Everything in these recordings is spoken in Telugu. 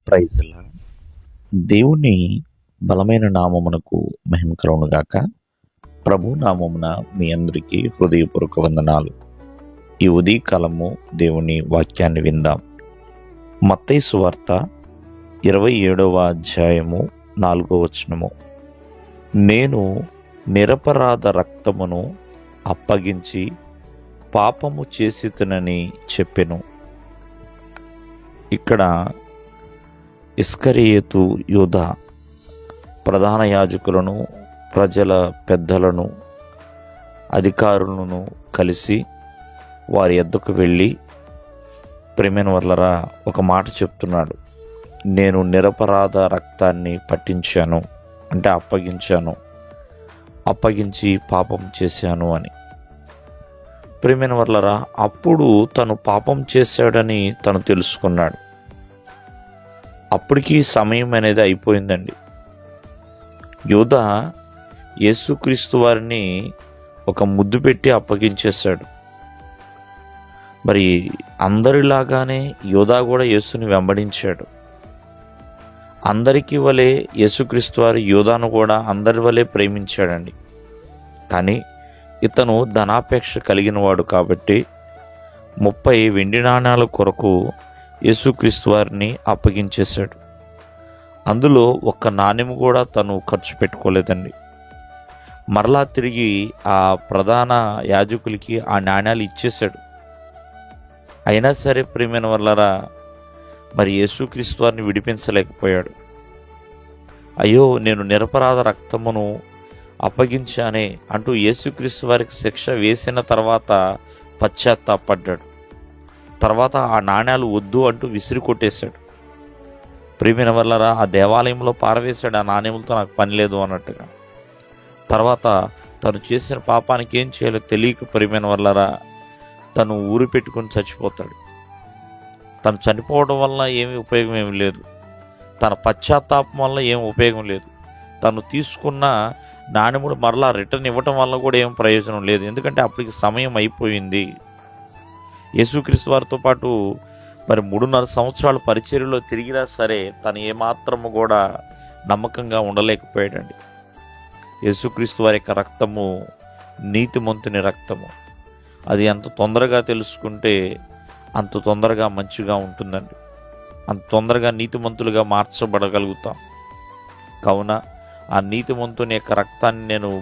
Praise lord. దేవుని బలమైన నామమునకు మహిమ కలుగును గాక. ప్రభు నామమున మీ అందరికీ హృదయపూర్వక వందనాలు. ఈ ఉదయకాలము దేవుని వాక్యాన్ని విందాం. మత్తయి సువార్త 27వ అధ్యాయము 4వ వచనము. నేను నిరపరాధ రక్తమును అప్పగించి పాపము చేసితినని చెప్పెను. ఇక్కడ ఇస్కరియోతు యూదా ప్రధాన యాజకులను, ప్రజల పెద్దలను, అధికారులను కలిసి వారి యొద్దకు వెళ్ళి, ప్రియమైన వర్లరా, ఒక మాట చెప్తున్నాడు. నేను నిరపరాధ రక్తాన్ని పట్టించాను, అంటే అప్పగించి పాపం చేశాను అని. ప్రియమైన వర్లరా, అప్పుడు తను పాపం చేశాడని తను తెలుసుకున్నాడు. అప్పటికి సమయం అనేది అయిపోయిందండి. యూదా యేసుక్రీస్తు వారిని ఒక ముద్దు పెట్టి అప్పగించేశాడు. మరి అందరిలాగానే యూదా కూడా యేసుని వెంబడించాడు. అందరికీ వలె యేసుక్రీస్తు వారు యూదాను కూడా అందరి వలె ప్రేమించాడండి. కానీ ఇతను ధనాపేక్ష కలిగిన వాడు కాబట్టి 30 వెండి నాణాల కొరకు యేసుక్రీస్తు వారిని అప్పగించేశాడు. అందులో ఒక్క నాణ్యం కూడా తను ఖర్చు పెట్టుకోలేదండి. మరలా తిరిగి ఆ ప్రధాన యాజకులకి ఆ నాణ్యాలు ఇచ్చేశాడు. అయినా సరే ప్రియమైన వర్లరా, మరి యేసుక్రీస్తు వారిని విడిపించలేకపోయాడు. అయ్యో, నేను నిరపరాధ రక్తమును అప్పగించానే అంటూ యేసుక్రీస్తు వారికి శిక్ష వేసిన తర్వాత పశ్చాత్తాపడ్డాడు. తర్వాత ఆ నాణ్యాలు వద్దు అంటూ విసిరి కొట్టేశాడు. ప్రియమైన వర్లరా, ఆ దేవాలయంలో పారవేశాడు. ఆ నాణ్యములతో నాకు పని లేదు అన్నట్టుగా. తర్వాత తను చేసిన పాపానికి ఏం చేయాలో తెలియక ప్రియమైన వర్లరా, తను ఊరి పెట్టుకుని చచ్చిపోతాడు. తను చనిపోవడం వల్ల ఏమీ ఉపయోగం ఏమి లేదు. తన పశ్చాత్తాపం వల్ల ఏం ఉపయోగం లేదు. తను తీసుకున్న నాణ్యముడు మరలా రిటర్న్ ఇవ్వటం వల్ల కూడా ఏం ప్రయోజనం లేదు. ఎందుకంటే అప్పటికి సమయం అయిపోయింది. యేసుక్రీస్తు వారితో పాటు మరి 3.5 సంవత్సరాల పరిచర్యలో తిరిగినా సరే తను ఏమాత్రము కూడా నమ్మకంగా ఉండలేకపోయాడండి. యేసుక్రీస్తు వారి యొక్క రక్తము నీతిమంతుని రక్తము. అది ఎంత తొందరగా తెలుసుకుంటే అంత తొందరగా మంచిగా ఉంటుందండి. అంత తొందరగా నీతిమంతులుగా మార్చబడగలుగుతాం. కావున ఆ నీతిమంతుని యొక్క రక్తాన్ని నేను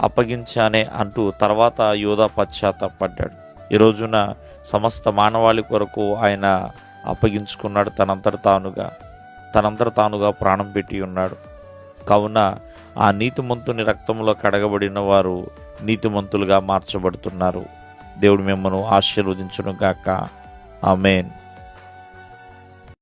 అప్పగించానే అంటూ తర్వాత యూదా పశ్చాత్తాపడ్డాడు. ఈ రోజున సమస్త మానవాళి కొరకు ఆయన అప్పగించుకున్నాడు. తనంతట తానుగా ప్రాణం పెట్టి ఉన్నాడు. కావున ఆ నీతిమంతుని రక్తంలో కడగబడిన వారు నీతిమంతులుగా మార్చబడుతున్నారు. దేవుడు మిమ్మల్ని ఆశీర్వదించును గాక. ఆమేన్.